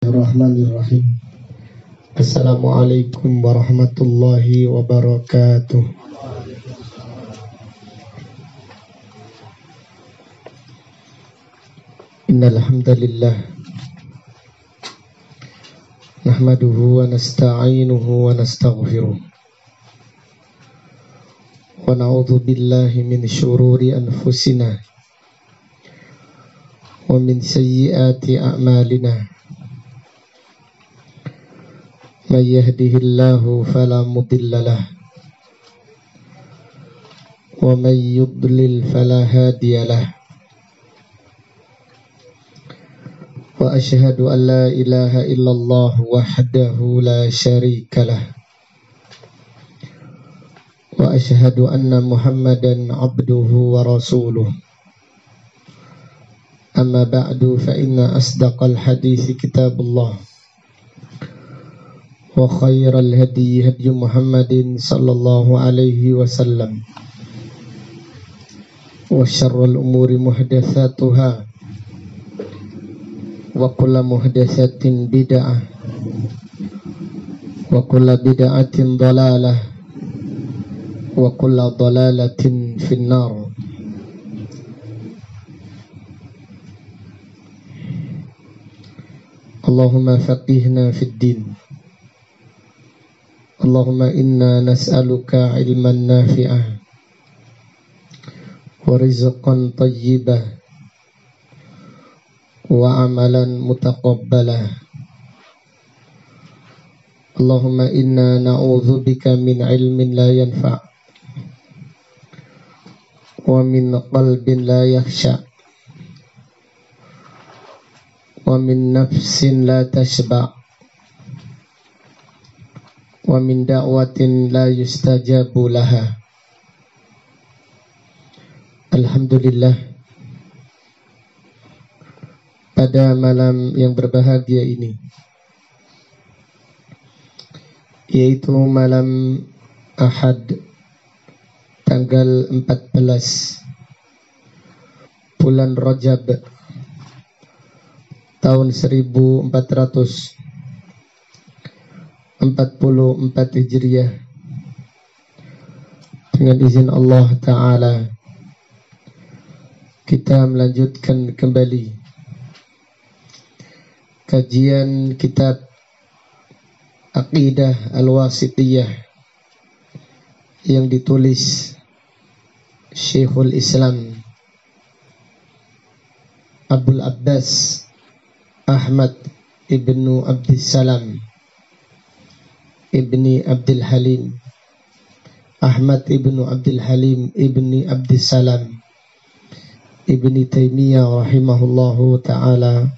Bismillahirrahmanirrahim. Assalamualaikum warahmatullahi wabarakatuh. Innal hamdalillah nahmaduhu wa nasta'inuhu wa nastaghfiruh wa na'udzu billahi min syururi anfusina wa min sayyiati a'malina. May yahdihillahu fala mudilla lahu wa may yudlil fala hadiya lahu. Wa asyhadu an la ilaha illallah wahdahu la syarika lahu wa asyhadu anna Muhammadan abduhu wa rasuluh. Amma ba'du fa inna asdaqal hadithi kitabullah wa khairal hadi hadi Muhammadin sallallahu alaihi wasallam wa syarrul umuri muhdatsatuha wa kullu muhdatsatin bid'ah wa kullu bid'atin dhalalah wa kullu dhalalatin finnar. Allahumma faqihna fid din. Allahumma inna nas'aluka ilman nafi'ah wa rizqan tayyibah wa amalan mutaqabbalah. Allahumma inna na'udzubika min ilmin la yanfa' wa min qalbin la yakhsha' wa min nafsin la tashba' wa min da'watin la yustajabu laha. Alhamdulillah, pada malam yang berbahagia ini, yaitu malam Ahad tanggal 14 bulan Rajab tahun 1444 Hijriah, dengan izin Allah Ta'ala kita melanjutkan kembali kajian kitab Aqidah Al-Wasithiyah yang ditulis Syekhul Islam Abul Abbas Ahmad ibnu Abdissalam ibni Abdul Halim Ahmad ibnu Abdul Halim ibni Abdissalam ibni Taimiyah rahimahullahu ta'ala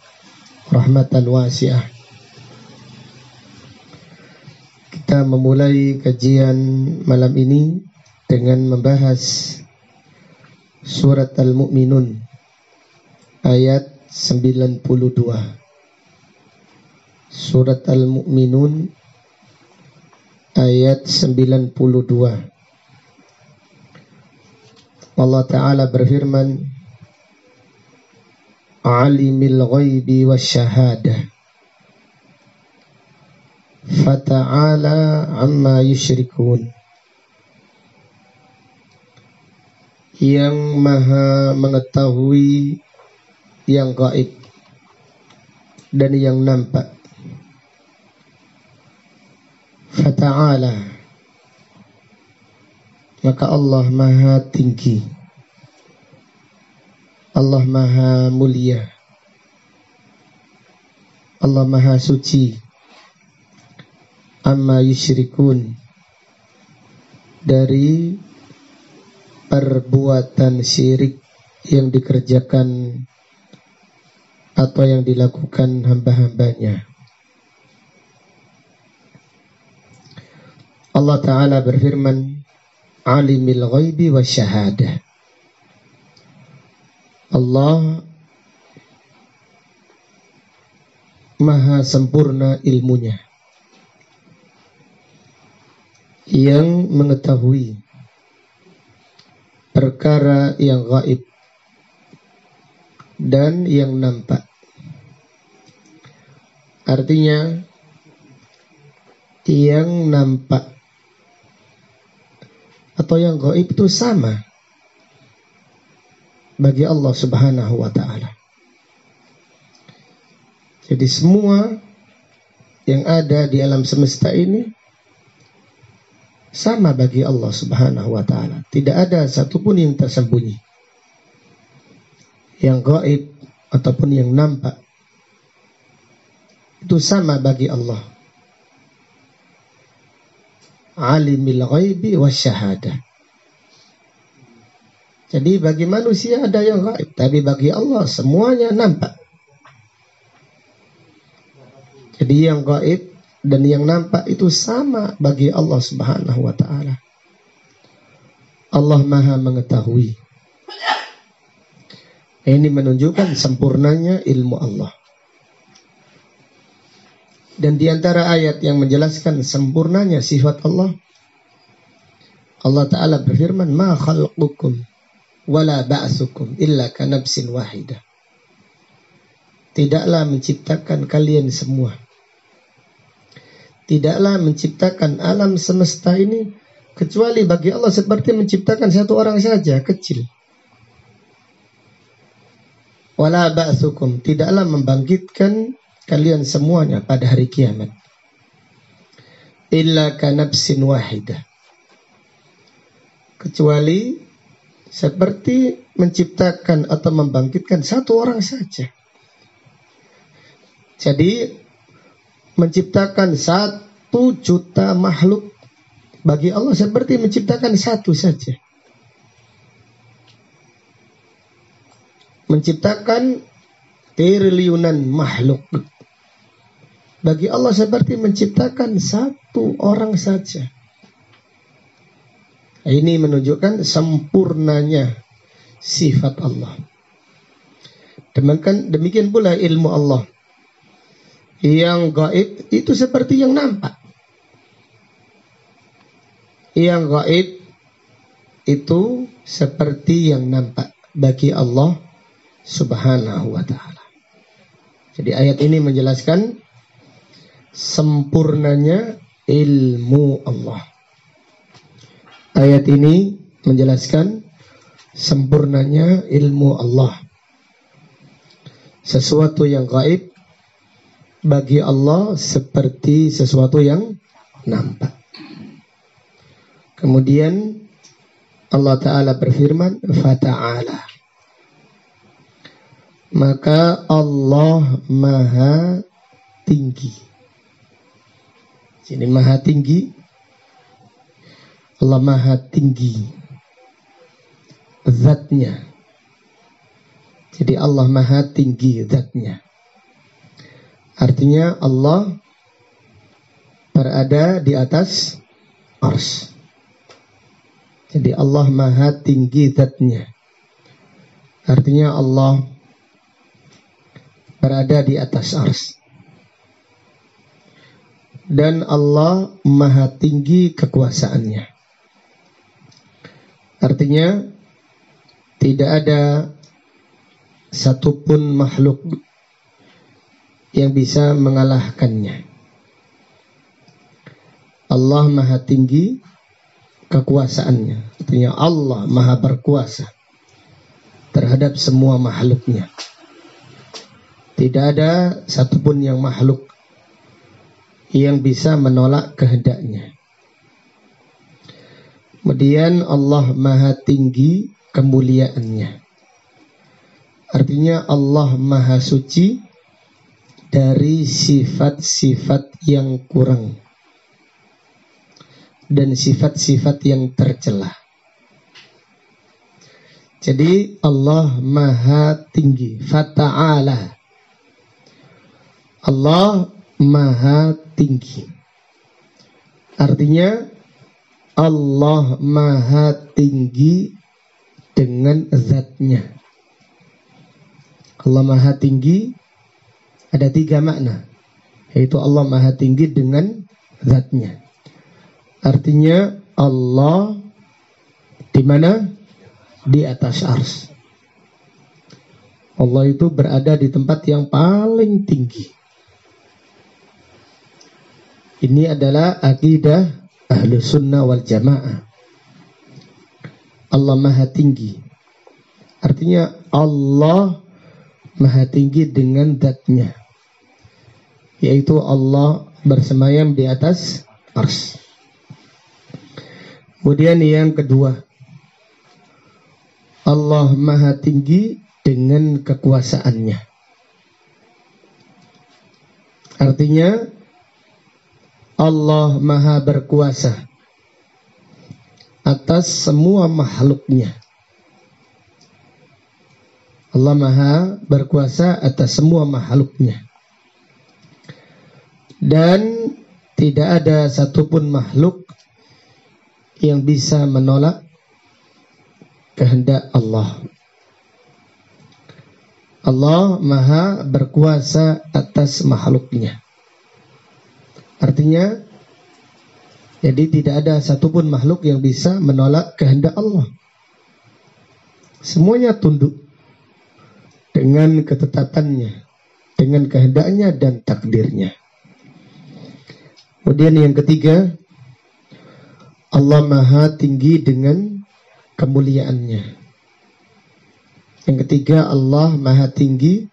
rahmatan wasi'ah. Kita memulai kajian malam ini dengan membahas surat Al-Mu'minun ayat 92. Surat Al-Mu'minun ayat 92. Allah Ta'ala berfirman, Alimil ghaibi wasyahadah Fata'ala amma yusyrikun. Yang maha mengetahui yang gaib dan yang nampak. Fata'ala, maka Allah maha tinggi, Allah maha mulia, Allah maha suci, amma yusyrikun, dari perbuatan syirik yang dikerjakan atau yang dilakukan hamba-hambanya. Allah Ta'ala berfirman, Alimil ghaibi wasyahadah. Allah maha sempurna ilmunya, yang mengetahui perkara yang gaib dan yang nampak. Artinya yang nampak atau yang gaib itu sama bagi Allah Subhanahu wa ta'ala. Jadi semua yang ada di alam semesta ini sama bagi Allah Subhanahu wa ta'ala. Tidak ada satupun yang tersembunyi. Yang gaib ataupun yang nampak itu sama bagi Allah. Alimil ghaibi wasyahadah. Jadi bagi manusia ada yang gaib, tapi bagi Allah semuanya nampak. Jadi yang gaib dan yang nampak itu sama bagi Allah Subhanahu wa ta'ala. Allah Maha mengetahui. Ini menunjukkan sempurnanya ilmu Allah. Dan di antara ayat yang menjelaskan sempurnanya sifat Allah, Allah Ta'ala berfirman, "Ma khalqukum wala ba'tsukum illa kanabsin wahidah." Tidaklah menciptakan kalian semua, tidaklah menciptakan alam semesta ini kecuali bagi Allah seperti menciptakan satu orang saja, kecil. Wala ba'tsukum, tidaklah membangkitkan kalian semuanya pada hari kiamat. Illa kanabsin wahidah, kecuali seperti menciptakan atau membangkitkan satu orang saja. Jadi menciptakan 1 juta makhluk bagi Allah seperti menciptakan satu saja. Menciptakan triliunan makhluk bagi Allah seperti menciptakan satu orang saja. Ini menunjukkan sempurnanya sifat Allah. Demikian pula ilmu Allah. Yang gaib itu seperti yang nampak. Yang gaib itu seperti yang nampak bagi Allah Subhanahu wa ta'ala. Jadi ayat ini menjelaskan sempurnanya ilmu Allah. Ayat ini menjelaskan sempurnanya ilmu Allah. Sesuatu yang gaib bagi Allah seperti sesuatu yang nampak. Kemudian Allah Ta'ala berfirman, "Fata'ala." Maka Allah Maha tinggi. Jadi Maha tinggi. Allah Maha tinggi zatnya. Jadi Allah Maha tinggi zatnya. Artinya Allah berada di atas arsy. Jadi Allah Maha tinggi zatnya. Artinya Allah berada di atas arsy. Dan Allah Maha tinggi kekuasaannya. Artinya tidak ada satupun makhluk yang bisa mengalahkannya. Allah Maha tinggi kekuasaannya. Artinya Allah Maha berkuasa terhadap semua makhluknya. Tidak ada satupun yang makhluk yang bisa menolak kehendaknya. Kemudian Allah Maha tinggi kemuliaannya. Artinya Allah Maha suci dari sifat-sifat yang kurang dan sifat-sifat yang tercela. Jadi Allah Maha tinggi. Fata'ala. Allah Maha tinggi. Artinya Allah Maha tinggi dengan zatnya. Allah Maha tinggi ada 3 makna, yaitu Allah Maha tinggi dengan zatnya. Artinya Allah di mana? Di atas arsy. Allah itu berada di tempat yang paling tinggi. Ini adalah akidah Ahlus Sunnah wal Jamaah. Allah Maha Tinggi. Artinya Allah Maha Tinggi dengan zat-Nya, yaitu Allah bersemayam di atas arsy. Kemudian yang kedua, Allah Maha Tinggi dengan kekuasaannya. Artinya Allah Maha berkuasa atas semua makhluknya. Allah Maha berkuasa atas semua makhluknya. Dan tidak ada satupun makhluk yang bisa menolak kehendak Allah. Allah Maha berkuasa atas makhluknya. Artinya, jadi tidak ada satupun makhluk yang bisa menolak kehendak Allah. Semuanya tunduk dengan ketetapannya, dengan kehendaknya dan takdirnya. Kemudian yang ketiga, Allah Maha Tinggi dengan kemuliaannya. Yang ketiga, Allah Maha Tinggi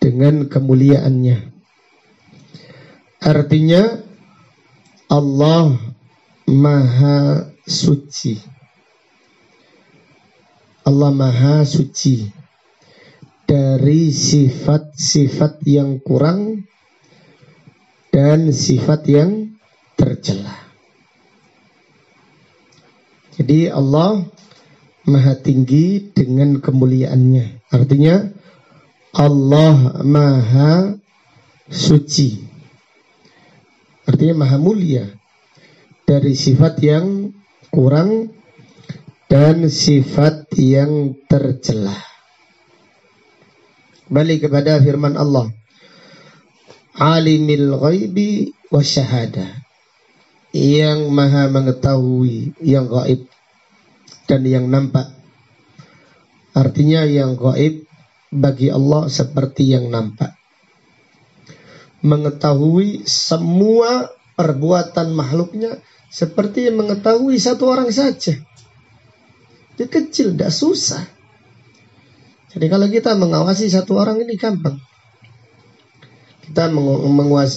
dengan kemuliaannya. Artinya Allah Maha Suci. Allah Maha Suci dari sifat-sifat yang kurang dan sifat yang tercela. Jadi Allah Maha Tinggi dengan kemuliaannya. Artinya Allah Maha Suci. Artinya Maha Mulia dari sifat yang kurang dan sifat yang tercela. Balik kepada firman Allah, Alimil ghaibi wasyahadah, yang Maha mengetahui yang gaib dan yang nampak. Artinya yang gaib bagi Allah seperti yang nampak. Mengetahui semua perbuatan makhluknya seperti yang mengetahui satu orang saja. Itu kecil, tidak susah. Jadi kalau kita mengawasi satu orang ini gampang. Kita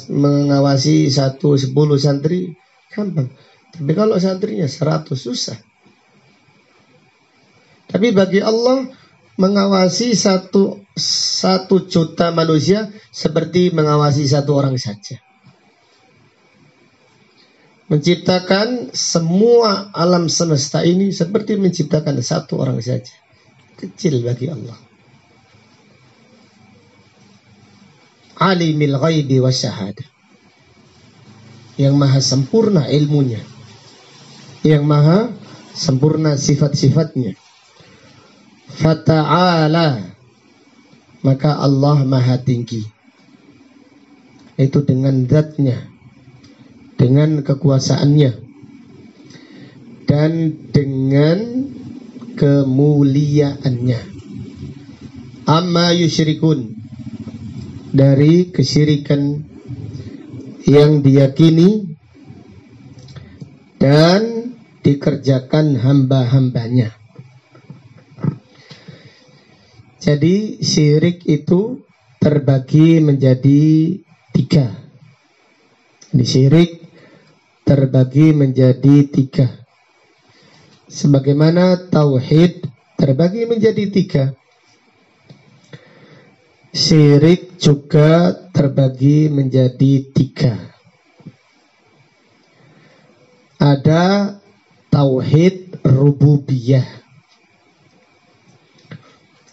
mengawasi 10 santri gampang. Tapi kalau santrinya 100 susah. Tapi bagi Allah mengawasi satu juta manusia seperti mengawasi satu orang saja. Menciptakan semua alam semesta ini seperti menciptakan satu orang saja. Kecil bagi Allah. Alimil ghaibi wasyahadah, yang maha sempurna ilmunya, yang maha sempurna sifat-sifatnya. Fata'ala, maka Allah Maha Tinggi, itu dengan zatnya, dengan kekuasaannya, dan dengan kemuliaannya. Amma yusyrikun, dari kesyirikan yang diyakini dan dikerjakan hamba-hambanya. Jadi syirik itu terbagi menjadi 3. Di syirik terbagi menjadi 3. Sebagaimana tauhid terbagi menjadi 3. Syirik juga terbagi menjadi 3. Ada tauhid rububiyah.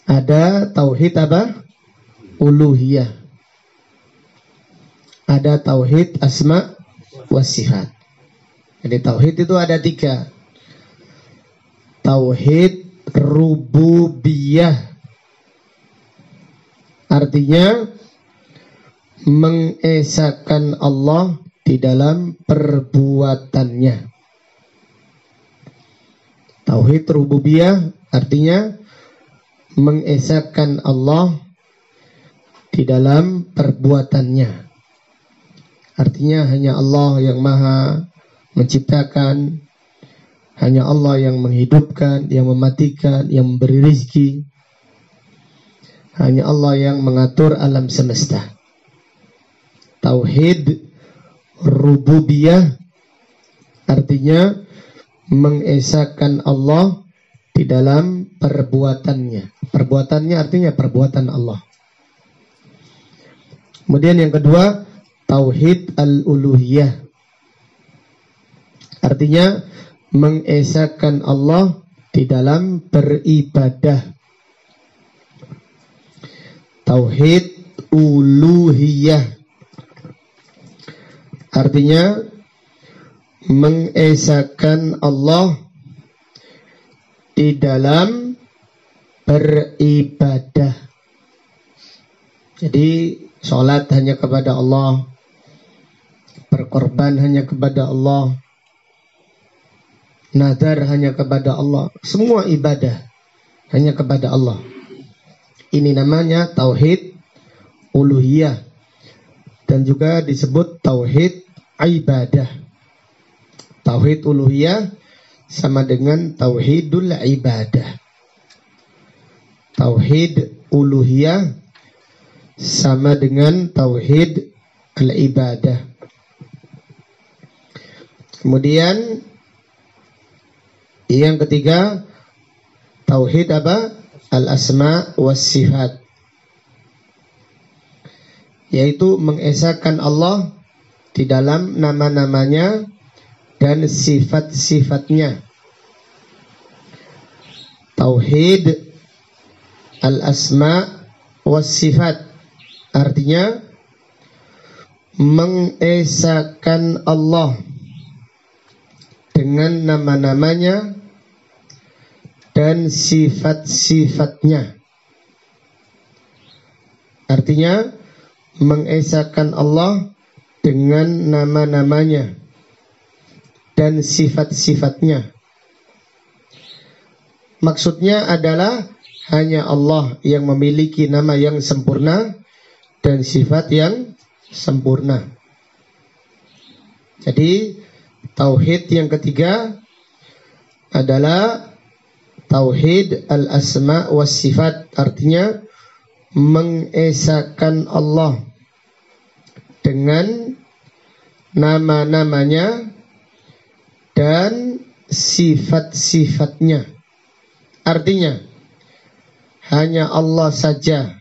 Ada tauhid apa? Uluhiyah. Ada tauhid asma wa sifat. Jadi tauhid itu ada 3. Tauhid rububiyah, artinya mengesahkan Allah di dalam perbuatannya. Tauhid rububiyah artinya mengesahkan Allah di dalam perbuatannya. Artinya hanya Allah yang maha menciptakan, hanya Allah yang menghidupkan, yang mematikan, yang memberi rizki. Hanya Allah yang mengatur alam semesta. Tauhid rububiyah artinya mengesahkan Allah di dalam perbuatannya. Perbuatannya artinya perbuatan Allah. Kemudian yang kedua, tauhid al-uluhiyah. Artinya mengesahkan Allah di dalam beribadah. Tauhid uluhiyah artinya mengesahkan Allah di dalam beribadah. Jadi sholat hanya kepada Allah, berkorban hanya kepada Allah, nadar hanya kepada Allah, semua ibadah hanya kepada Allah. Ini namanya tauhid uluhiyah dan juga disebut tauhid ibadah. Tauhid uluhiyah sama dengan tauhidul ibadah. Tauhid uluhiyah sama dengan tauhid al-ibadah. Kemudian yang ketiga, tauhid apa? Al-asma was sifat, yaitu mengesahkan Allah di dalam nama-namanya dan sifat-sifatnya. Tauhid al-asma was sifat artinya mengesahkan Allah dengan nama-namanya dan sifat-sifatnya. Artinya mengesahkan Allah dengan nama-namanya dan sifat-sifatnya. Maksudnya adalah hanya Allah yang memiliki nama yang sempurna dan sifat yang sempurna. Jadi tauhid yang ketiga adalah tauhid al-asma was sifat, artinya mengesahkan Allah dengan nama-namanya dan sifat-sifatnya. Artinya hanya Allah saja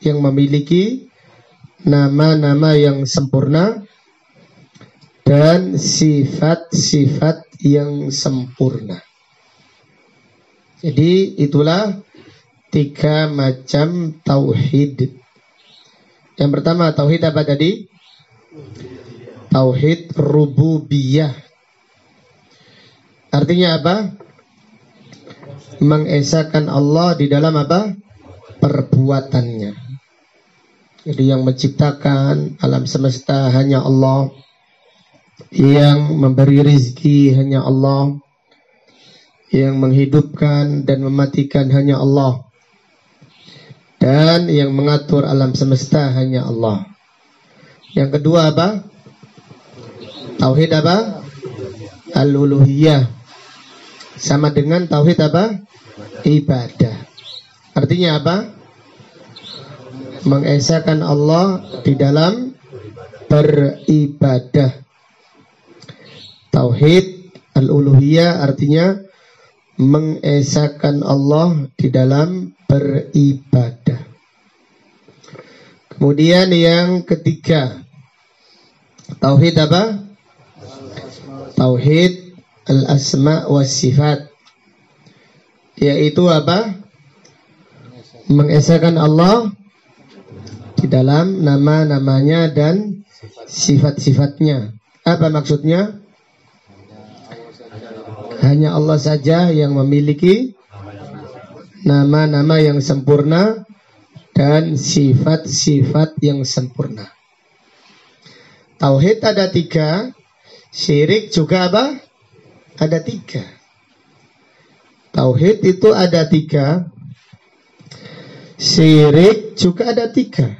yang memiliki nama-nama yang sempurna dan sifat-sifat yang sempurna. Jadi itulah 3 macam tauhid. Yang pertama tauhid apa tadi? Tauhid rububiyah. Artinya apa? Mengesahkan Allah di dalam apa? Perbuatannya. Jadi yang menciptakan alam semesta hanya Allah, yang memberi rezeki hanya Allah, yang menghidupkan dan mematikan hanya Allah, dan yang mengatur alam semesta hanya Allah. Yang kedua apa? Tauhid apa? Al-uluhiyah. Sama dengan tauhid apa? Ibadah. Artinya apa? Mengesahkan Allah di dalam beribadah. Tauhid al-uluhiyah artinya mengesahkan Allah di dalam beribadah. Kemudian yang ketiga, tauhid apa? Tauhid al-asma was sifat, yaitu apa? Mengesahkan Allah di dalam nama-namanya dan sifat-sifatnya. Apa maksudnya? Hanya Allah saja yang memiliki nama-nama yang sempurna dan sifat-sifat yang sempurna. Tauhid ada 3, syirik juga apa? Ada 3. Tauhid itu ada 3, syirik juga ada 3.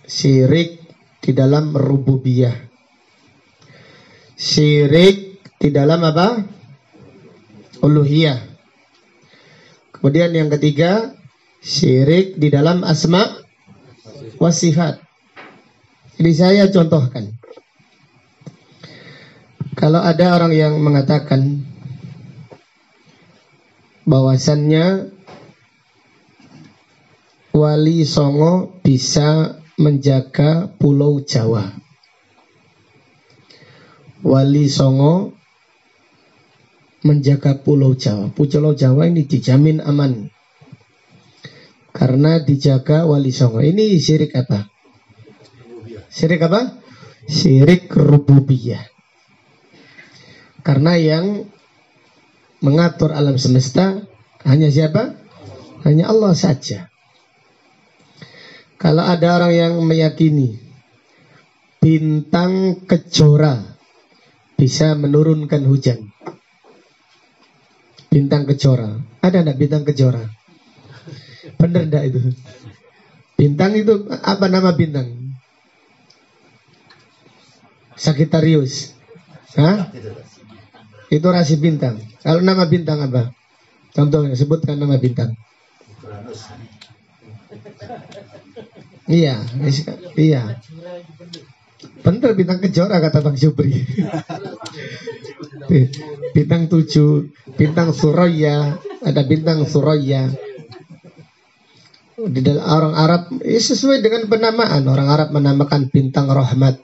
Syirik di dalam rububiyah. Syirik di dalam apa? Uluhiyah. Kemudian yang ketiga, syirik di dalam asma wa sifat. Jadi saya contohkan. Kalau ada orang yang mengatakan bahwasannya Wali Songo bisa menjaga Pulau Jawa. Wali Songo menjaga Pulau Jawa. Pulau Jawa ini dijamin aman karena dijaga Wali Songo. Ini syirik apa? Syirik apa? Syirik rububiyah. Karena yang mengatur alam semesta hanya siapa? Hanya Allah saja. Kalau ada orang yang meyakini bintang kejora bisa menurunkan hujan. Bintang kejora. Ada enggak bintang kejora? Benar enggak itu? Bintang itu apa nama bintang? Sagittarius. Hah? Itu rasi bintang. Kalau nama bintang apa? Contohnya, sebutkan nama bintang. Iya, iya. Bener bintang kejora kata Bang Jubri. Bintang 7, bintang Suraya, ada bintang Suraya. Di dalam orang Arab sesuai dengan penamaan. Orang Arab menamakan bintang rahmat.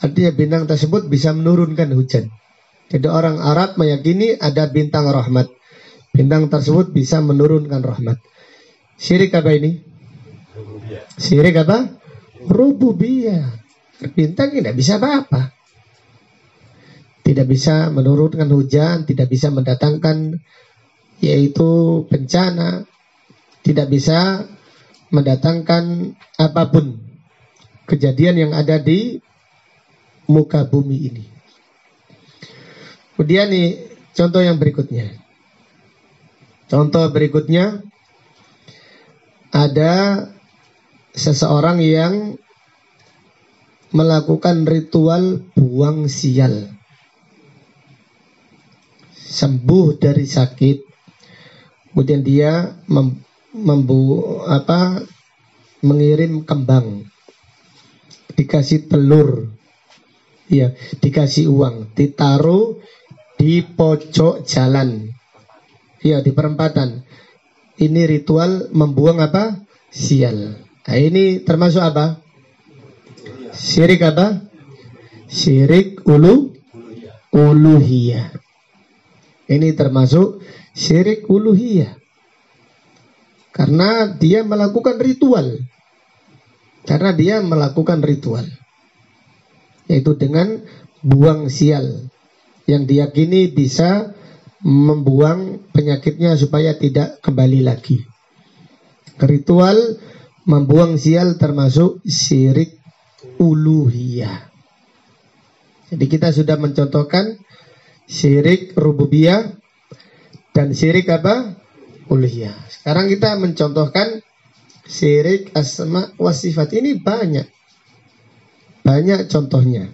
Artinya bintang tersebut bisa menurunkan hujan. Jadi orang Arab meyakini ada bintang rahmat. Bintang tersebut bisa menurunkan rahmat. Syirik apa ini? Syirik apa? Rububiyah. Bintang tidak bisa apa-apa. Tidak bisa menurunkan hujan, tidak bisa mendatangkan yaitu bencana, tidak bisa mendatangkan apapun kejadian yang ada di muka bumi ini. Kemudian nih contoh yang berikutnya. Contoh berikutnya ada seseorang yang melakukan ritual buang sial. Sembuh dari sakit. Kemudian dia mengirim kembang. Dikasih telur. Ya, dikasih uang, ditaruh di pojok jalan. Ya, di perempatan. Ini ritual membuang apa? Sial. Nah, ini termasuk apa? Syirik apa? Syirik uluhiyah. Ini termasuk syirik uluhiyah. Karena dia melakukan ritual. Yaitu dengan buang sial. Yang diyakini bisa membuang penyakitnya supaya tidak kembali lagi. Ritual membuang sial termasuk syirik uluhiyah. Jadi kita sudah mencontohkan syirik rububiyah dan syirik apa? Uluhiyah. Sekarang kita mencontohkan syirik asma wa sifat. Ini banyak contohnya.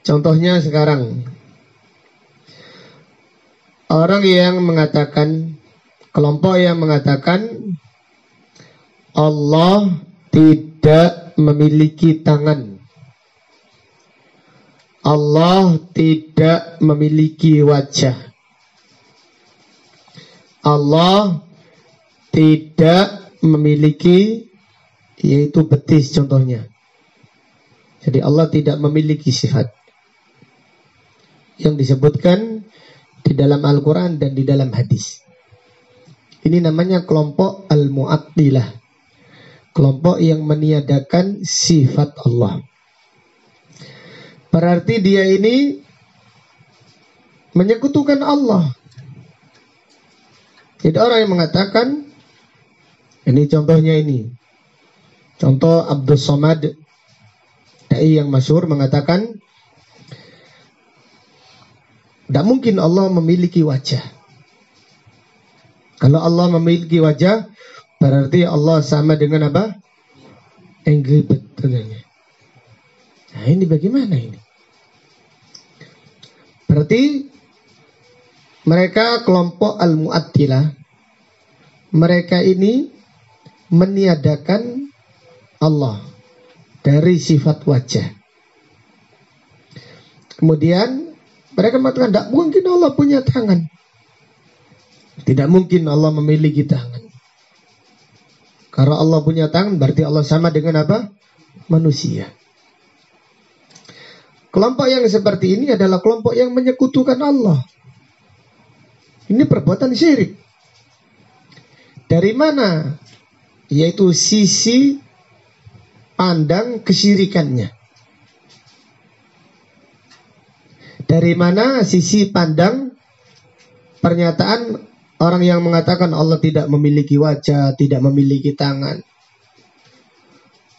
Contohnya sekarang orang yang mengatakan, kelompok yang mengatakan Allah tidak memiliki tangan, Allah tidak memiliki wajah, Allah tidak memiliki yaitu betis contohnya. Jadi Allah tidak memiliki sifat yang disebutkan di dalam Al-Quran dan di dalam hadis. Ini namanya kelompok Al-Mu'attilah. Kelompok yang meniadakan sifat Allah. Berarti dia ini menyekutukan Allah. Jadi orang yang mengatakan, ini contohnya ini. Contoh Abdul Somad, dai yang masyhur mengatakan, tidak mungkin Allah memiliki wajah. Kalau Allah memiliki wajah, berarti Allah sama dengan apa? Angry Bird. Nah, ini bagaimana ini? Berarti mereka kelompok Al-Mu'attilah, mereka ini meniadakan Allah dari sifat wajah. Kemudian mereka mengatakan tidak mungkin Allah punya tangan. Tidak mungkin Allah memiliki tangan. Karena Allah punya tangan berarti Allah sama dengan apa? Manusia. Kelompok yang seperti ini adalah kelompok yang menyekutukan Allah. Ini perbuatan syirik. Dari mana? Yaitu sisi pandang kesyirikannya. Dari mana sisi pandang pernyataan orang yang mengatakan Allah tidak memiliki wajah, tidak memiliki tangan.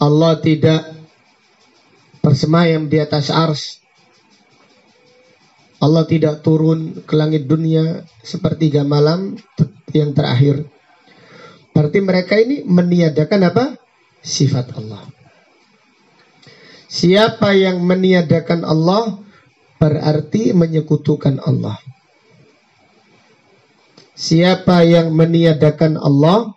Allah tidak bersemayam di atas ars. Allah tidak turun ke langit dunia sepertiga malam yang terakhir. Berarti mereka ini meniadakan apa? Sifat Allah. Siapa yang meniadakan Allah berarti menyekutukan Allah. Siapa yang meniadakan Allah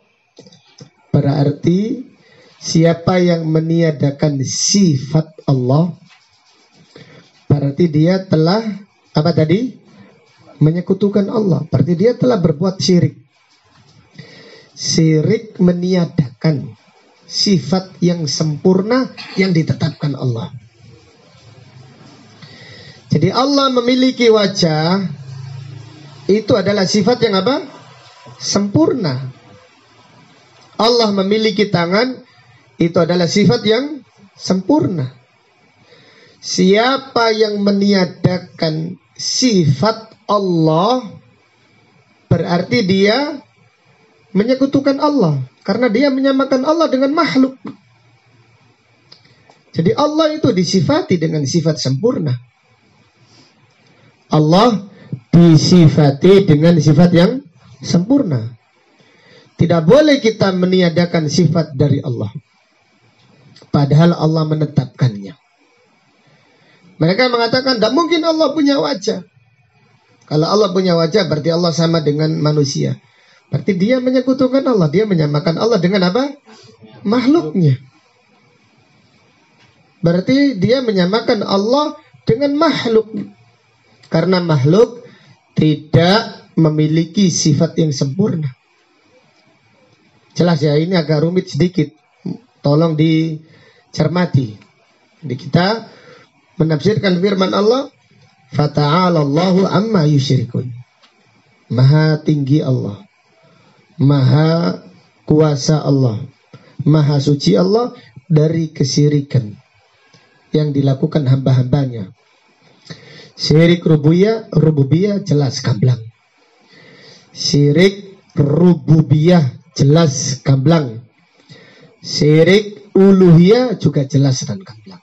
berarti siapa yang meniadakan sifat Allah berarti dia telah apa tadi? Menyekutukan Allah. Berarti dia telah berbuat syirik. Syirik meniadakan sifat yang sempurna yang ditetapkan Allah. Jadi Allah memiliki wajah, itu adalah sifat yang apa? Sempurna. Allah memiliki tangan, itu adalah sifat yang sempurna. Siapa yang meniadakan sifat Allah berarti dia menyekutukan Allah, karena dia menyamakan Allah dengan makhluk. Jadi Allah itu disifati dengan sifat sempurna. Allah disifati dengan sifat yang sempurna. Tidak boleh kita meniadakan sifat dari Allah, padahal Allah menetapkannya. Mereka mengatakan tidak mungkin Allah punya wajah. Kalau Allah punya wajah berarti Allah sama dengan manusia. Berarti dia menyekutukan Allah. Dia menyamakan Allah dengan apa? Makhluknya. Berarti dia menyamakan Allah dengan makhluk. Karena makhluk tidak memiliki sifat yang sempurna. Jelas ya, ini agak rumit sedikit. Tolong dicermati. Jadi kita menafsirkan firman Allah, fata'ala Allahu amma yusyrikun. Maha tinggi Allah, maha kuasa Allah, maha suci Allah dari kesyirikan yang dilakukan hamba-hambanya. Syirik rububiyah jelas gamblang. Syirik rububiyah jelas gamblang. Syirik uluhiyah juga jelas dan gamblang.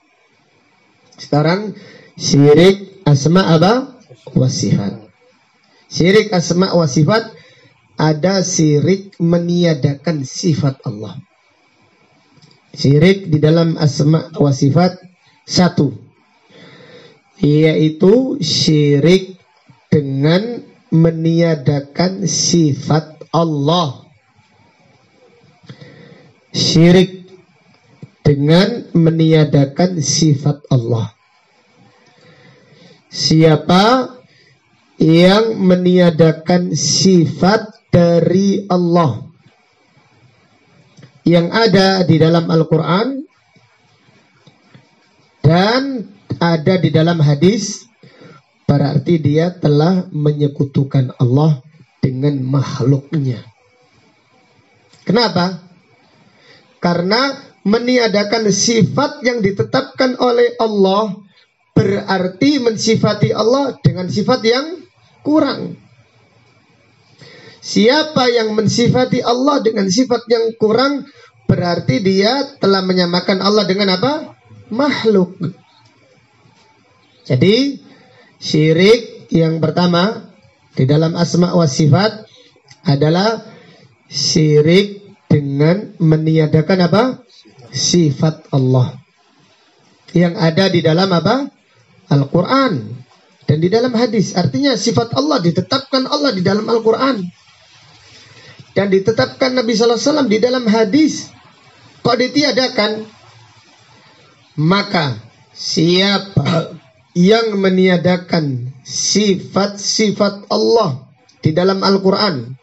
Sekarang syirik asma apa? Wasifat. Syirik asma wasifat, ada syirik meniadakan sifat Allah. Syirik di dalam asma wasifat satu, yaitu syirik dengan meniadakan sifat Allah. Syirik dengan meniadakan sifat Allah. Siapa yang meniadakan sifat dari Allah yang ada di dalam Al-Quran dan ada di dalam hadis, berarti dia telah menyekutukan Allah dengan makhluknya. Kenapa? Karena meniadakan sifat yang ditetapkan oleh Allah berarti mensifati Allah dengan sifat yang kurang. Siapa yang mensifati Allah dengan sifat yang kurang berarti dia telah menyamakan Allah dengan apa? Makhluk. Jadi syirik yang pertama di dalam asma wa sifat adalah syirik dengan meniadakan apa? Sifat Allah. yang ada di dalam apa? Al-Quran dan di dalam hadis. Artinya sifat Allah ditetapkan Allah di dalam Al-Quran dan ditetapkan Nabi SAW di dalam hadis. Kok ditiadakan? Maka siapa yang meniadakan sifat-sifat Allah di dalam Al-Quran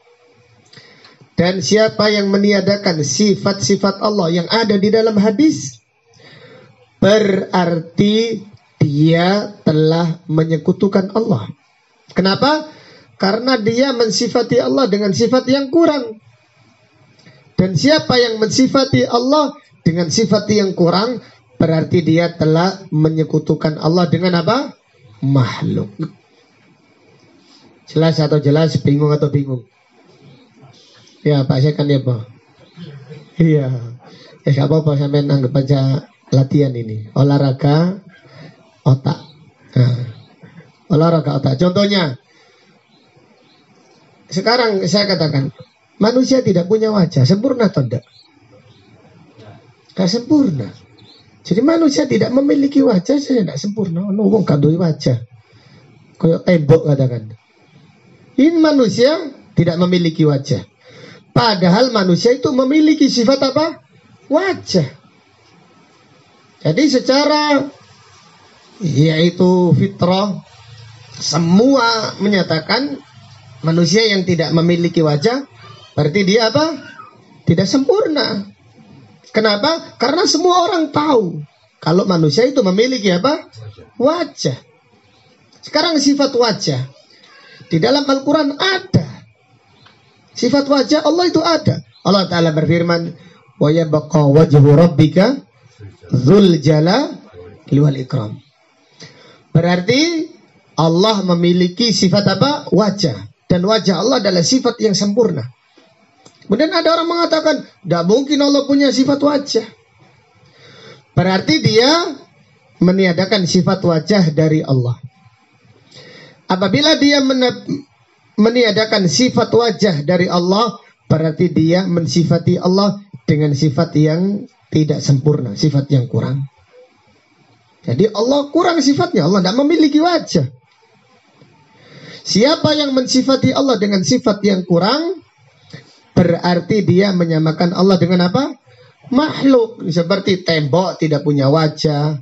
dan siapa yang meniadakan sifat-sifat Allah yang ada di dalam hadis, berarti dia telah menyekutukan Allah. Kenapa? Karena dia mensifati Allah dengan sifat yang kurang. Dan siapa yang mensifati Allah dengan sifat yang kurang, berarti dia telah menyekutukan Allah dengan apa? Makhluk. Jelas atau jelas? Bingung atau bingung? Ya Pak, saya kan ya Pak. Iya. Ya gak apa-apa, sampai anggap aja latihan ini. Olahraga otak. Nah, olahraga otak. Contohnya, sekarang saya katakan, manusia tidak punya wajah. Sempurna atau tidak? Gak sempurna. Jadi manusia tidak memiliki wajah, saya tidak sempurna. Wong gak duwe wajah. Kayak tembok katakan. Ini manusia tidak memiliki wajah. Padahal manusia itu memiliki sifat apa? Wajah. Jadi secara yaitu fitrah, semua menyatakan manusia yang tidak memiliki wajah berarti dia apa? Tidak sempurna. Kenapa? Karena semua orang tahu kalau manusia itu memiliki apa? Wajah. Sekarang sifat wajah di dalam Al-Quran ada. Sifat wajah Allah itu ada. Allah Ta'ala berfirman, wa yabqa wajhu rabbika dzul jalali wal ikram. Berarti Allah memiliki sifat apa? Wajah. Dan wajah Allah adalah sifat yang sempurna. Kemudian ada orang mengatakan, tidak mungkin Allah punya sifat wajah. Berarti dia meniadakan sifat wajah dari Allah. Apabila dia meniadakan sifat wajah dari Allah, berarti dia mensifati Allah dengan sifat yang tidak sempurna, sifat yang kurang. Jadi Allah kurang sifatnya, Allah tidak memiliki wajah. Siapa yang mensifati Allah dengan sifat yang kurang, berarti dia menyamakan Allah dengan apa? Makhluk. Seperti tembok tidak punya wajah,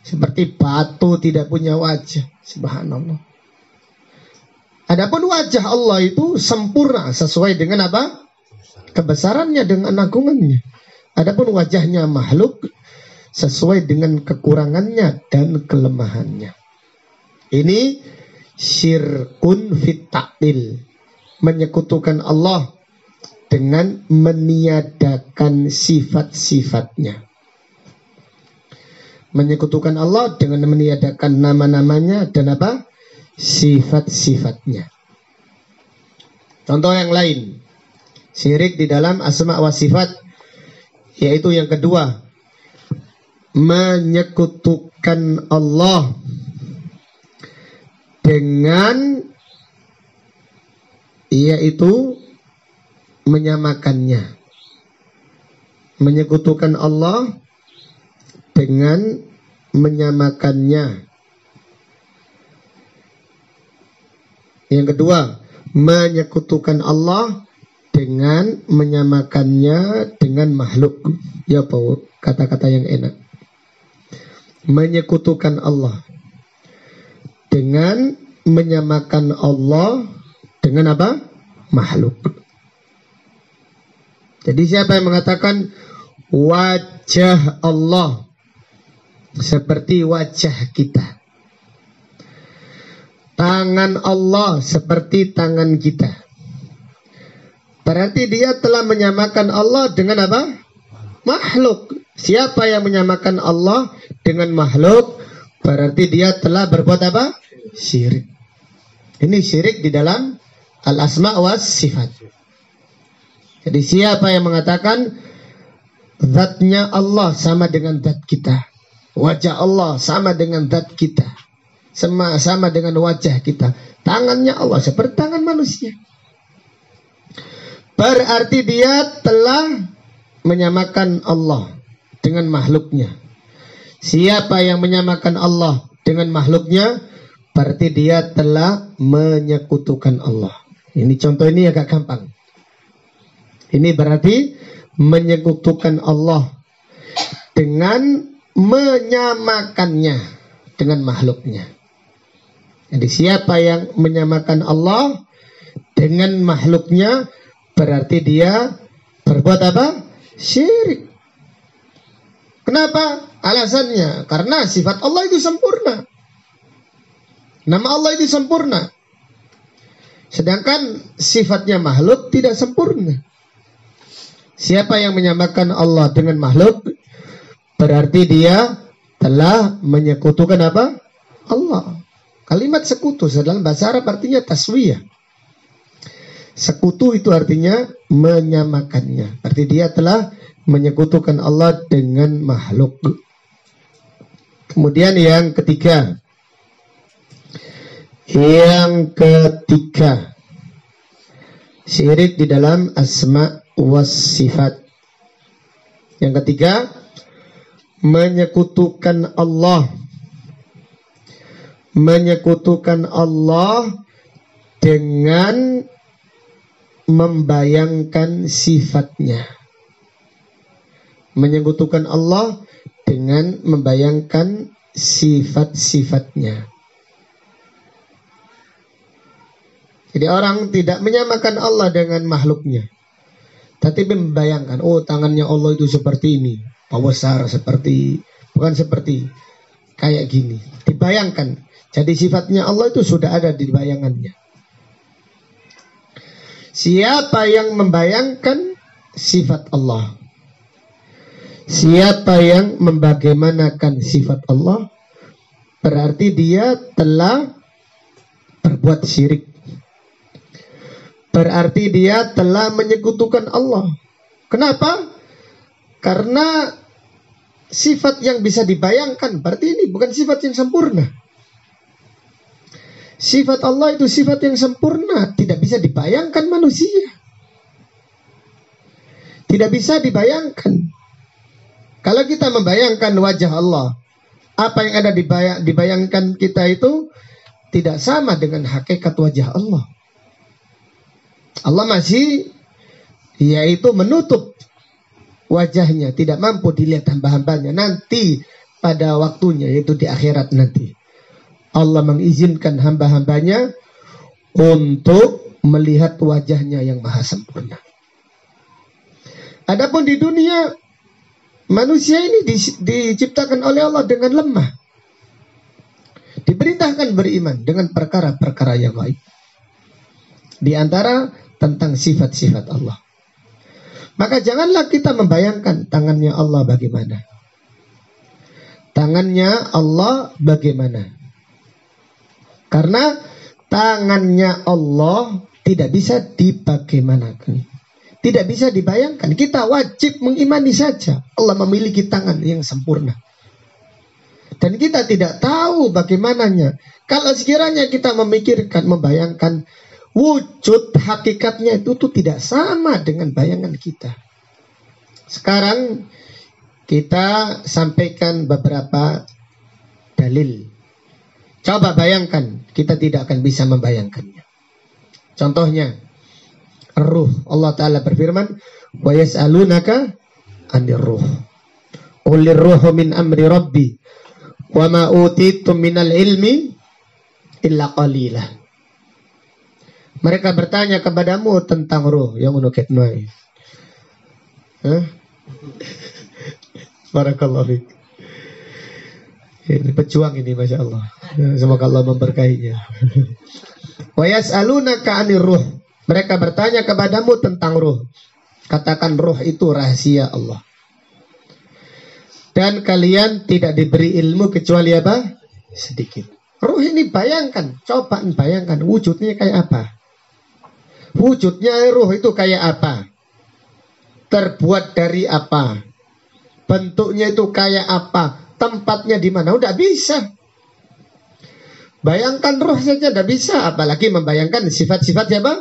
seperti batu tidak punya wajah. Subhanallah. Adapun wajah Allah itu sempurna sesuai dengan apa? Kebesarannya, dengan agungannya. Adapun wajahnya makhluk sesuai dengan kekurangannya dan kelemahannya. Ini syirkun fit ta'til, menyekutukan Allah dengan meniadakan sifat-sifatnya. Menyekutukan Allah dengan meniadakan nama-namanya dan apa? Sifat-sifatnya. Contoh yang lain, syirik di dalam asma wa sifat, yaitu yang kedua, menyekutukan Allah dengan yaitu menyamakannya. Menyekutukan Allah dengan menyamakannya. Yang kedua, menyekutukan Allah dengan menyamakannya dengan makhluk. Ya Pak, kata-kata yang enak. Menyekutukan Allah dengan menyamakan Allah dengan apa? Makhluk. Jadi siapa yang mengatakan wajah Allah seperti wajah kita, tangan Allah seperti tangan kita, berarti dia telah menyamakan Allah dengan apa? Makhluk. Siapa yang menyamakan Allah dengan makhluk, berarti dia telah berbuat apa? Syirik. Ini syirik di dalam al-asma wa sifat. Jadi siapa yang mengatakan zatnya Allah sama dengan zat kita, wajah Allah sama dengan zat kita, sama dengan wajah kita, tangannya Allah seperti tangan manusia, berarti dia telah menyamakan Allah dengan makhluknya. Siapa yang menyamakan Allah dengan makhluknya, berarti dia telah menyekutukan Allah. Ini contoh ini agak gampang. Ini berarti menyekutukan Allah dengan menyamakannya dengan makhluknya. Jadi siapa yang menyamakan Allah dengan makhluknya, berarti dia berbuat apa? Syirik. Kenapa? Alasannya karena sifat Allah itu sempurna. Nama Allah itu sempurna. Sedangkan sifatnya makhluk tidak sempurna. Siapa yang menyamakan Allah dengan makhluk, berarti dia telah menyekutukan apa? Allah. Kalimat sekutu dalam bahasa Arab artinya taswiyah. Sekutu itu artinya menyamakannya. Berarti dia telah menyekutukan Allah dengan makhluk. Kemudian yang ketiga. Syirik di dalam asma was sifat. Yang ketiga, menyekutukan Allah. Menyekutukan Allah dengan membayangkan sifatnya. Menyekutukan Allah dengan membayangkan sifat-sifatnya. Jadi orang tidak menyamakan Allah dengan makhluknya, tapi membayangkan, oh tangannya Allah itu seperti ini, besar seperti, bukan seperti, kayak gini. Dibayangkan. Jadi sifatnya Allah itu sudah ada di bayangannya. Siapa yang membayangkan sifat Allah, siapa yang membagaimanakan sifat Allah, berarti dia telah berbuat syirik. Berarti dia telah menyekutukan Allah. Kenapa? Karena sifat yang bisa dibayangkan, berarti ini bukan sifat yang sempurna. Sifat Allah itu sifat yang sempurna, tidak bisa dibayangkan manusia. Tidak bisa dibayangkan. Kalau kita membayangkan wajah Allah, apa yang ada dibayangkan kita itu tidak sama dengan hakikat wajah Allah. Allah masih yaitu menutup wajahnya, tidak mampu dilihat hamba-hambanya. Nanti pada waktunya, yaitu di akhirat nanti, Allah mengizinkan hamba-hambanya untuk melihat wajahnya yang maha sempurna. Adapun di dunia, manusia ini diciptakan oleh Allah dengan lemah. Diperintahkan beriman dengan perkara-perkara yang baik. Di antara tentang sifat-sifat Allah. Maka janganlah kita membayangkan tangannya Allah bagaimana. Tangannya Allah bagaimana. Karena tangannya Allah tidak bisa dibagaimanakan. Tidak bisa dibayangkan. Kita wajib mengimani saja Allah memiliki tangan yang sempurna. Dan kita tidak tahu bagaimananya. Kalau sekiranya kita memikirkan, membayangkan, wujud hakikatnya itu tuh tidak sama dengan bayangan kita. Sekarang kita sampaikan beberapa dalil. Coba bayangkan, kita tidak akan bisa membayangkannya. Contohnya, ruh. Allah Ta'ala berfirman, wa yas'alunaka 'anir ruh. Qulir ruhu min amri rabbi wa ma utitum minal ilmi illa qalila. Mereka bertanya kepadamu tentang ruh yang menuket noi. Barakallahu fiik. Ini pejuang ini, Masya Allah. Semoga Allah memberkahinya. Wa yas'alunaka 'anir ruh. Mereka bertanya kepadamu tentang ruh. Katakan ruh itu rahasia Allah. Dan kalian tidak diberi ilmu kecuali apa? Sedikit. Ruh ini bayangkan, coba bayangkan wujudnya kayak apa. Wujudnya ruh itu kayak apa? Terbuat dari apa? Bentuknya itu kayak apa? Tempatnya di mana? Udah bisa. Bayangkan ruh saja udah bisa, apalagi membayangkan sifat-sifat siapa?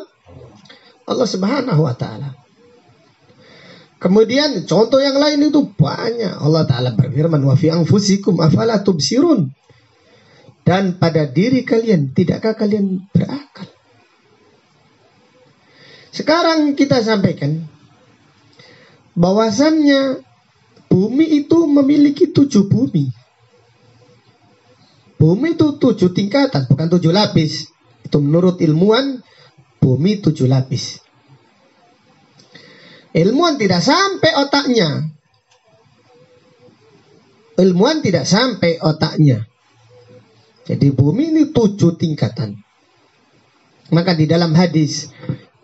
Allah Subhanahu wa Ta'ala. Kemudian contoh yang lain itu banyak. Allah Ta'ala berfirman, wa fi anfusikum afala tubsirun. Dan pada diri kalian, tidakkah kalian berakal? Sekarang kita sampaikan bahwasannya bumi itu memiliki 7 bumi. Bumi itu 7 tingkatan, bukan 7 lapis. Itu menurut ilmuwan, bumi 7 lapis. Ilmuwan tidak sampai otaknya. Ilmuwan tidak sampai otaknya. Jadi bumi ini 7 tingkatan. Maka di dalam hadis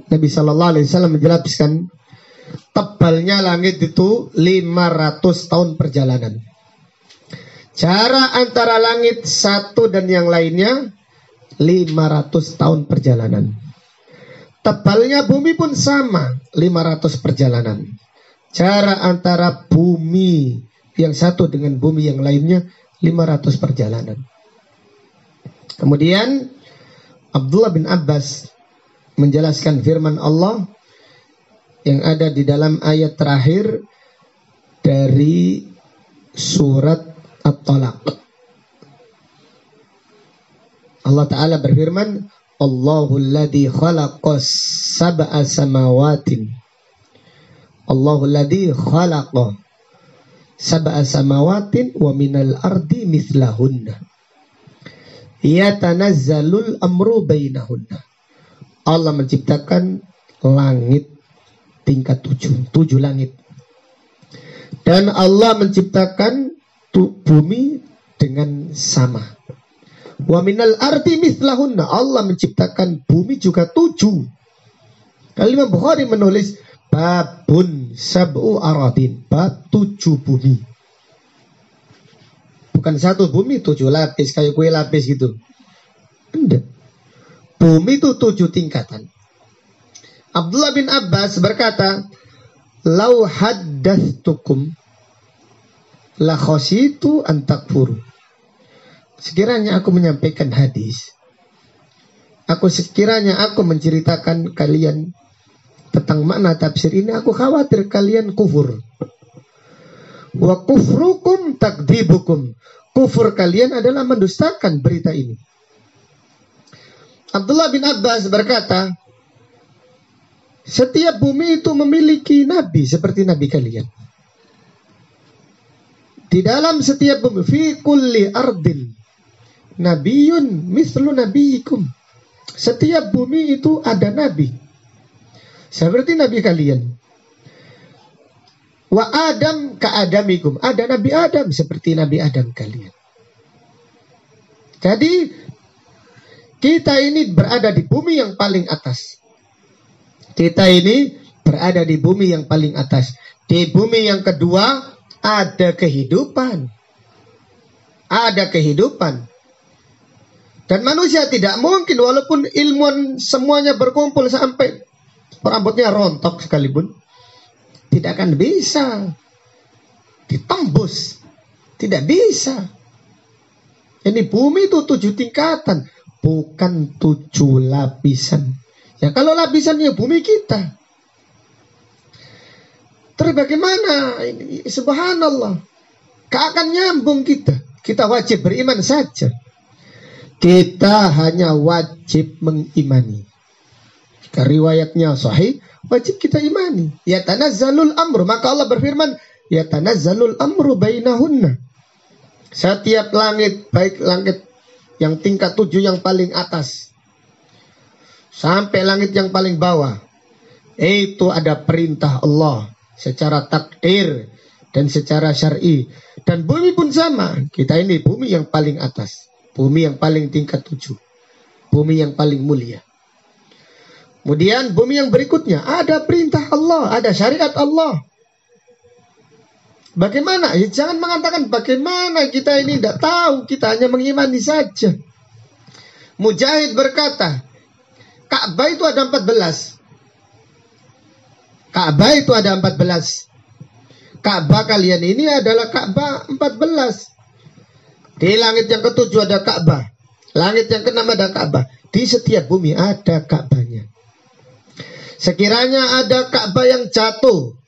Nabi Shallallahu Alaihi Wasallam menjelaskan tebalnya langit itu 500 tahun perjalanan. Jarak antara langit satu dan yang lainnya 500 tahun perjalanan. Tebalnya bumi pun sama, 500 perjalanan. Jarak antara bumi yang satu dengan bumi yang lainnya 500 perjalanan. Kemudian Abdullah bin Abbas menjelaskan firman Allah yang ada di dalam ayat terakhir dari surat At-Talaq. Allah Ta'ala berfirman, Allahul ladzi khalaqas sab'a samawatin. Allahul ladzi khalaqa sab'a samawatin wa minal ardi mithlahunna. Yatanazzalul amru bainahunna. Allah menciptakan langit tingkat 7 langit. Dan Allah menciptakan bumi dengan sama. Wa minal ardi mithlahunna. Allah menciptakan bumi juga 7. Imam Bukhari menulis babun sab'u aradin, bab 7 bumi. Bukan satu bumi 7 lapis kayak kue lapis gitu. Enggak. Bumi itu 7 tingkatan. Abdullah bin Abbas berkata, "Lau haddathtukum la khasyitu an takfuru." Sekiranya aku menyampaikan hadis, sekiranya aku menceritakan kalian tentang makna tafsir ini, aku khawatir kalian kufur. Wa kufrukum takdzibukum. Kufur kalian adalah mendustakan berita ini. Abdullah bin Abbas berkata, setiap bumi itu memiliki nabi seperti nabi kalian. Di dalam setiap bumi, fi kulli ardin nabiyun mislu nabiyikum. Setiap bumi itu ada nabi seperti nabi kalian. Wa Adam ka Adamikum. Ada Nabi Adam seperti Nabi Adam kalian. Jadi kita ini berada di bumi yang paling atas. Kita ini berada di bumi yang paling atas. Di bumi yang kedua ada kehidupan. Ada kehidupan. Dan manusia tidak mungkin walaupun ilmuwan semuanya berkumpul sampai rambutnya rontok sekalipun, tidak akan bisa ditembus. Tidak bisa. Ini bumi itu 7 tingkatan, bukan 7 lapisan. Ya kalau lapisannya bumi kita. Terus bagaimana? Ini, subhanallah. Gak akan nyambung kita. Kita wajib beriman saja. Kita hanya wajib mengimani. Jika riwayatnya sahih, wajib kita imani. Ya tanazzalul amru. Maka Allah berfirman, ya tanazzalul amru bainahunna. Setiap langit, baik langit yang tingkat 7 yang paling atas sampai langit yang paling bawah, itu ada perintah Allah secara takdir dan secara syar'i. Dan bumi pun sama. Kita ini bumi yang paling atas, bumi yang paling tingkat 7, bumi yang paling mulia. Kemudian bumi yang berikutnya ada perintah Allah, ada syariat Allah. Bagaimana? Ya, jangan mengatakan bagaimana, kita ini tidak tahu, kita hanya mengimani saja. Mujahid berkata, Ka'bah itu ada 14. Ka'bah itu ada 14. Ka'bah kalian ini adalah Ka'bah 14. Di langit yang ke-7 ada Ka'bah. Langit yang ke-6 ada Ka'bah. Di setiap bumi ada Ka'bahnya. Sekiranya ada Ka'bah yang jatuh,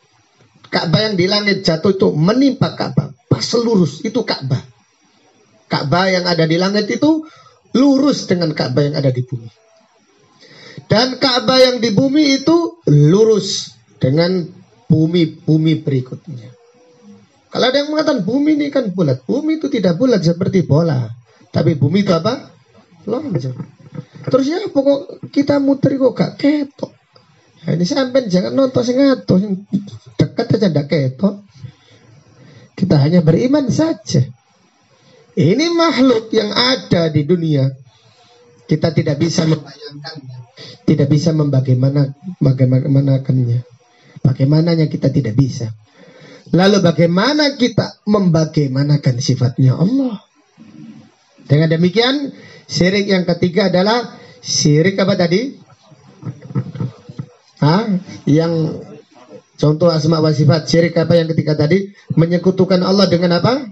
Ka'bah yang di langit jatuh itu menimpa Ka'bah, pas lurus, itu Ka'bah. Ka'bah yang ada di langit itu lurus dengan Ka'bah yang ada di bumi. Dan Ka'bah yang di bumi itu lurus dengan bumi-bumi berikutnya. Kalau ada yang mengatakan bumi ini kan bulat, bumi itu tidak bulat seperti bola, tapi bumi itu apa? Lonjong. Terus ya pokok kita muter kok gak ketok. Nah, ini sampai jangan nonton sing ngato, sing dekat aja ndak ketok. Kita hanya beriman saja. Ini makhluk yang ada di dunia. Kita tidak bisa membayangkannya, tidak bisa bagaimanakannya. Bagaimananya kita tidak bisa. Lalu bagaimana kita membagaimanakan sifatnya Allah? Dengan demikian, syirik yang ketiga adalah syirik apa tadi? Yang contoh asma wa sifat. Syirik apa yang ketiga tadi? Menyekutukan Allah dengan apa?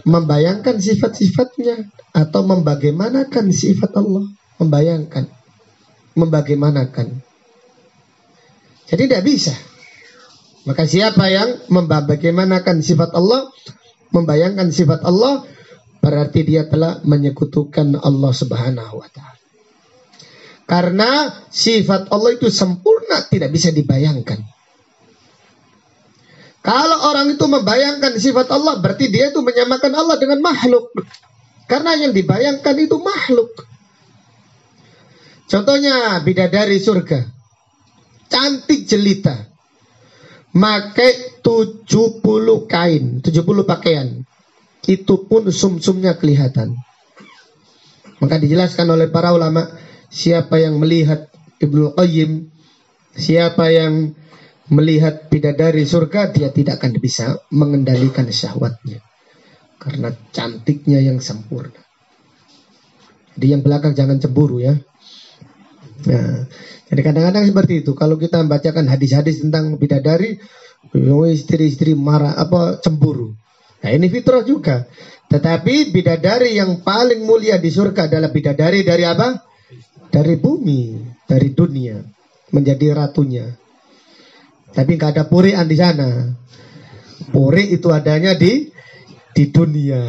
Membayangkan sifat-sifatnya atau membagaimanakan sifat Allah. Membayangkan, membagaimanakan. Jadi tidak bisa. Maka siapa yang membagaimanakan sifat Allah, membayangkan sifat Allah, berarti dia telah menyekutukan Allah Subhanahu wa ta'ala. Karena sifat Allah itu sempurna, tidak bisa dibayangkan. Kalau orang itu membayangkan sifat Allah, berarti dia itu menyamakan Allah dengan makhluk. Karena yang dibayangkan itu makhluk. Contohnya bidadari surga, cantik jelita, pakai 70 kain, 70 pakaian. Itu pun sumsumnya kelihatan. Maka dijelaskan oleh para ulama, siapa yang melihat Ibnu Qayyim, siapa yang melihat bidadari surga, dia tidak akan bisa mengendalikan syahwatnya. Karena cantiknya yang sempurna. Jadi yang belakang jangan cemburu ya. Nah, jadi kadang-kadang seperti itu. Kalau kita membacakan hadis-hadis tentang bidadari, istri-istri marah cemburu. Nah ini fitrah juga. Tetapi bidadari yang paling mulia di surga adalah bidadari dari apa? Dari bumi, dari dunia, menjadi ratunya. Tapi nggak ada purian di sana. Puri itu adanya di dunia.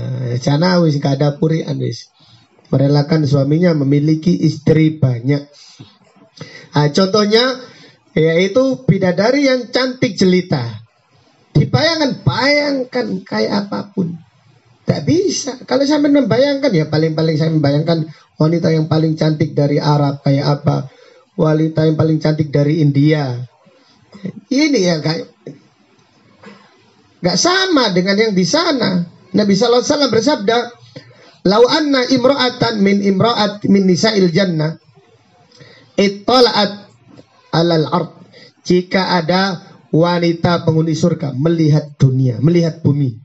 Sana wis nggak ada purian wis. Merelakan suaminya memiliki istri banyak. Nah, contohnya yaitu bidadari yang cantik jelita. Bayangkan kayak apapun. Tak bisa. Kalau saya membayangkan ya paling-paling saya membayangkan wanita yang paling cantik dari Arab kayak apa. Wanita yang paling cantik dari India. Ini ya kayak gak sama dengan yang di sana. Nabi sallallahu alaihi wasallam bersabda, "Lau anna imra'atan min nisa'il jannah ittala'at 'alal ard." Jika ada wanita penghuni surga melihat dunia, melihat bumi,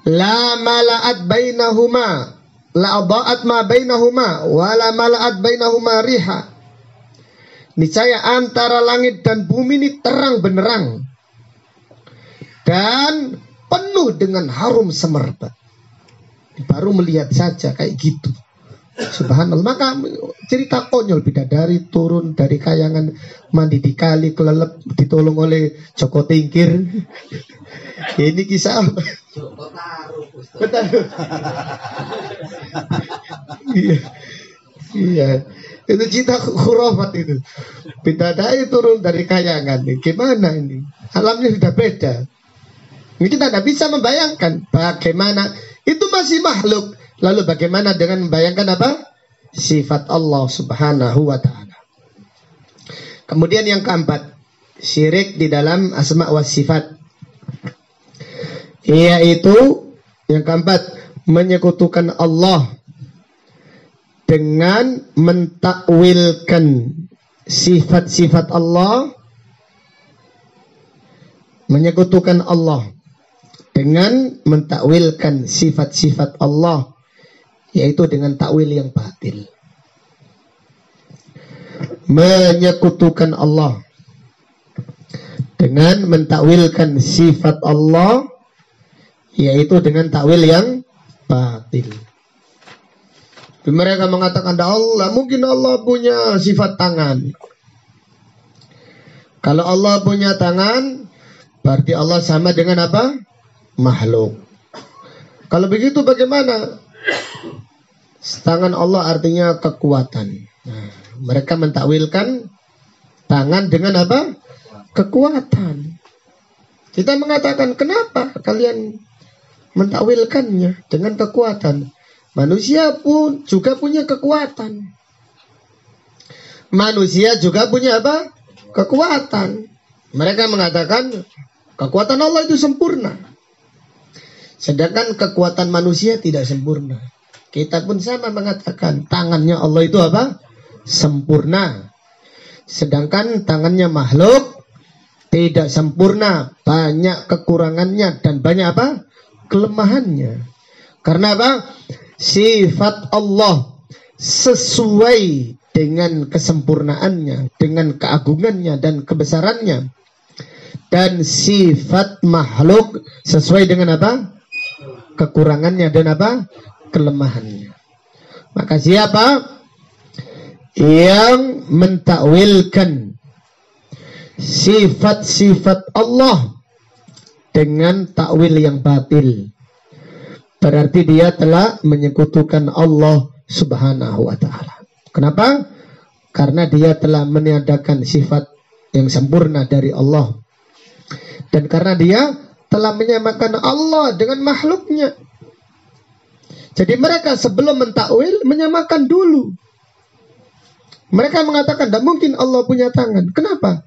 la mala'at bainahuma, la adha'at ma bainahuma, wa la mala'at bainahuma riha. Niscaya antara langit dan bumi ini terang benderang dan penuh dengan harum semerbak. Baru melihat saja kayak gitu. Subhanallah. Maka cerita konyol bidadari turun dari kayangan, mandi di kali, kelelep, ditolong oleh Joko Tingkir. Ini kisah apa? Joko Taruh. Iya. Itu cerita khurafat itu. Bidadari turun dari kayangan. Gimana ini? Alamnya sudah beda. Ini kita tidak bisa membayangkan bagaimana. Itu masih makhluk. Lalu bagaimana dengan membayangkan apa? Sifat Allah Subhanahu wa ta'ala. Kemudian yang keempat, syirik di dalam asma wa sifat. Yaitu yang keempat, menyekutukan Allah dengan mentakwilkan sifat-sifat Allah. Menyekutukan Allah dengan mentakwilkan sifat-sifat Allah, yaitu dengan takwil yang batil. Menyekutukan Allah dengan mentakwilkan sifat Allah, yaitu dengan takwil yang batil. Mereka mengatakan Allah, mungkin Allah punya sifat tangan. Kalau Allah punya tangan, berarti Allah sama dengan apa? Makhluk. Kalau begitu bagaimana? Tangan Allah artinya kekuatan. Nah, mereka mentakwilkan tangan dengan apa? Kekuatan. Kita mengatakan, kenapa kalian mentakwilkannya dengan kekuatan? Manusia pun juga punya kekuatan. Manusia juga punya apa? Kekuatan. Mereka mengatakan kekuatan Allah itu sempurna. Sedangkan kekuatan manusia tidak sempurna. Kita pun sama mengatakan tangannya Allah itu apa? Sempurna. Sedangkan tangannya makhluk tidak sempurna, banyak kekurangannya dan banyak apa? Kelemahannya. Karena apa? Sifat Allah sesuai dengan kesempurnaannya, dengan keagungannya dan kebesarannya. Dan sifat makhluk sesuai dengan apa? Kekurangannya dan apa? Kelemahannya. Maka siapa yang mentakwilkan sifat-sifat Allah dengan takwil yang batil, berarti dia telah menyekutukan Allah Subhanahu wa ta'ala. Kenapa? Karena dia telah meniadakan sifat yang sempurna dari Allah. Dan karena dia telah menyamakan Allah dengan makhluknya. Jadi mereka sebelum mentakwil menyamakan dulu. Mereka mengatakan tidak mungkin Allah punya tangan. Kenapa?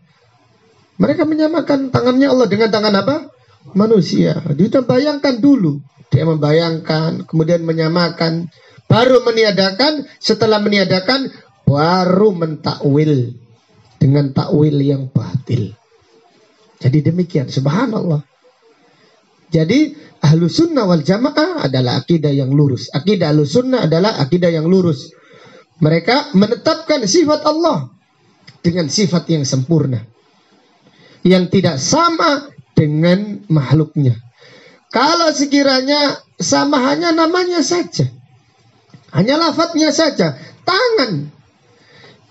Mereka menyamakan tangannya Allah dengan tangan apa? Manusia. Dia bayangkan dulu. Dia membayangkan, kemudian menyamakan, baru meniadakan. Setelah meniadakan, baru mentakwil dengan takwil yang batil. Jadi demikian, subhanallah. Jadi Ahlus Sunnah wal Jamaah adalah akidah yang lurus. Akidah Ahlus Sunnah adalah akidah yang lurus. Mereka menetapkan sifat Allah dengan sifat yang sempurna, yang tidak sama dengan makhluknya. Kalau sekiranya sama, hanya namanya saja, hanya lafadznya saja, tangan.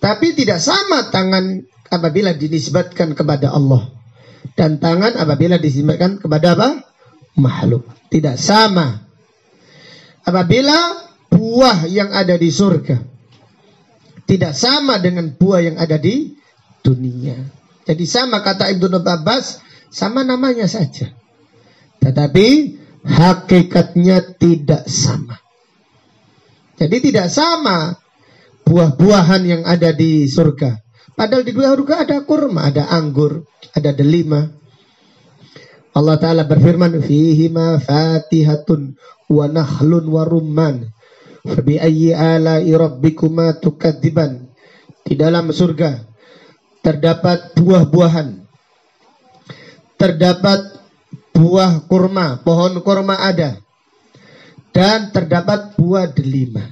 Tapi tidak sama tangan apabila dinisbatkan kepada Allah, dan tangan apabila dinisbatkan kepada apa? Makhluk. Tidak sama. Apabila buah yang ada di surga tidak sama dengan buah yang ada di dunia. Jadi sama, kata Ibnu Abbas, sama namanya saja, tetapi hakikatnya tidak sama. Jadi tidak sama buah-buahan yang ada di surga. Padahal di surga ada kurma, ada anggur, ada delima. Allah Ta'ala berfirman, fihima fatihatun wa nahlun wa rumman fabi ayyi ala'i rabbikuma tukadziban. Di dalam surga terdapat buah-buahan, terdapat buah kurma, pohon kurma ada, dan terdapat buah delima.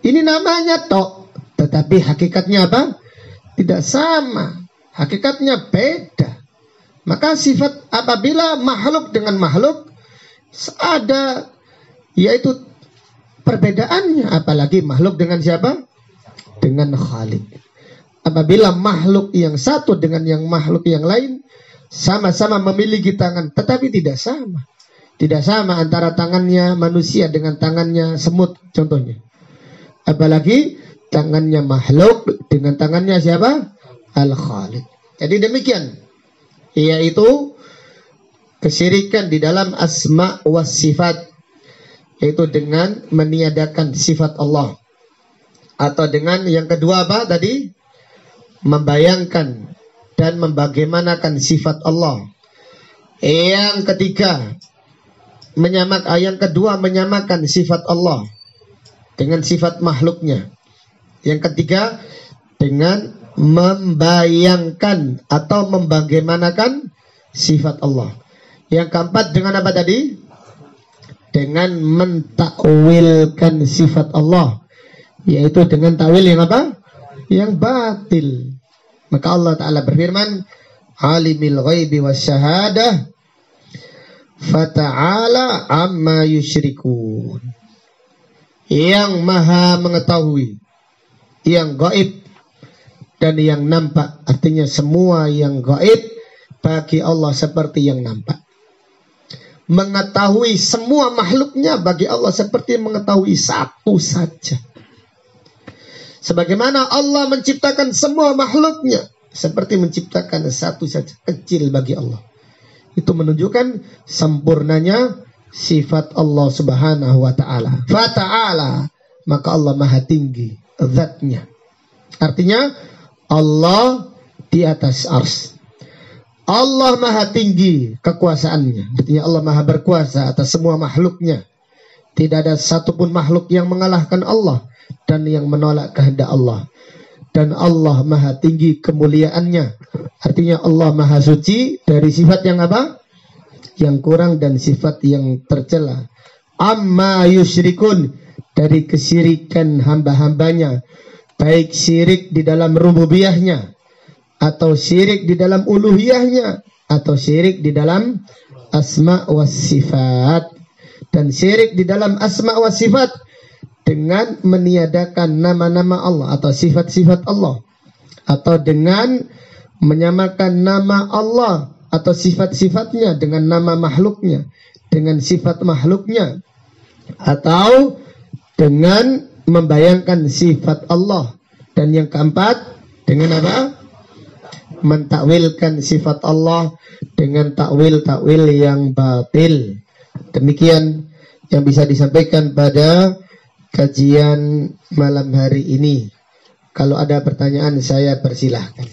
Ini namanya tok, tetapi hakikatnya apa? Tidak sama. Hakikatnya beda. Maka sifat apabila makhluk dengan makhluk ada, yaitu perbedaannya. Apalagi makhluk dengan siapa? Dengan Khalik. Apabila makhluk yang satu dengan yang makhluk yang lain sama-sama memiliki tangan, tetapi tidak sama. Tidak sama antara tangannya manusia dengan tangannya semut contohnya. Apalagi tangannya makhluk dengan tangannya siapa? Al-Khalik. Jadi demikian, yaitu kesyirikan di dalam asma wa sifat, yaitu dengan meniadakan sifat Allah. Atau dengan yang kedua apa tadi? Membayangkan dan membagaimanakan sifat Allah. Yang ketiga, yang kedua menyamakan sifat Allah dengan sifat makhluknya. Yang ketiga, dengan membayangkan atau membagaimanakan sifat Allah. Yang keempat, dengan apa tadi? Dengan mentakwilkan sifat Allah, yaitu dengan takwil yang apa? Yang batil. Maka Allah Ta'ala berfirman, alimil ghaibi wasyahadah fata'ala amma yusyrikun. Yang maha mengetahui, yang gaib, dan yang nampak. Artinya semua yang gaib bagi Allah seperti yang nampak. Mengetahui semua makhluknya bagi Allah seperti mengetahui satu saja. Sebagaimana Allah menciptakan semua makhluknya seperti menciptakan satu saja, kecil bagi Allah. Itu menunjukkan sempurnanya sifat Allah subhanahu wa ta'ala. Fata'ala, maka Allah maha tinggi zatnya. Artinya Allah di atas ars. Allah maha tinggi kekuasaannya. Artinya Allah maha berkuasa atas semua makhluknya. Tidak ada satupun makhluk yang mengalahkan Allah dan yang menolak kehendak Allah. Dan Allah maha tinggi kemuliaannya. Artinya Allah maha suci dari sifat yang apa? Yang kurang dan sifat yang tercela. Amma yusyrikun, dari kesyirikan hamba-hambanya. Baik syirik di dalam rububiyahnya, atau syirik di dalam uluhiyahnya, atau syirik di dalam asma wa sifat. Dan syirik di dalam asma wa sifat dengan meniadakan nama-nama Allah atau sifat-sifat Allah, atau dengan menyamakan nama Allah atau sifat-sifatnya dengan nama makhluknya, dengan sifat makhluknya, atau dengan membayangkan sifat Allah. Dan yang keempat, dengan apa? Mentakwilkan sifat Allah dengan takwil-takwil yang batil. Demikian yang bisa disampaikan pada kajian malam hari ini. Kalau ada pertanyaan saya persilahkan.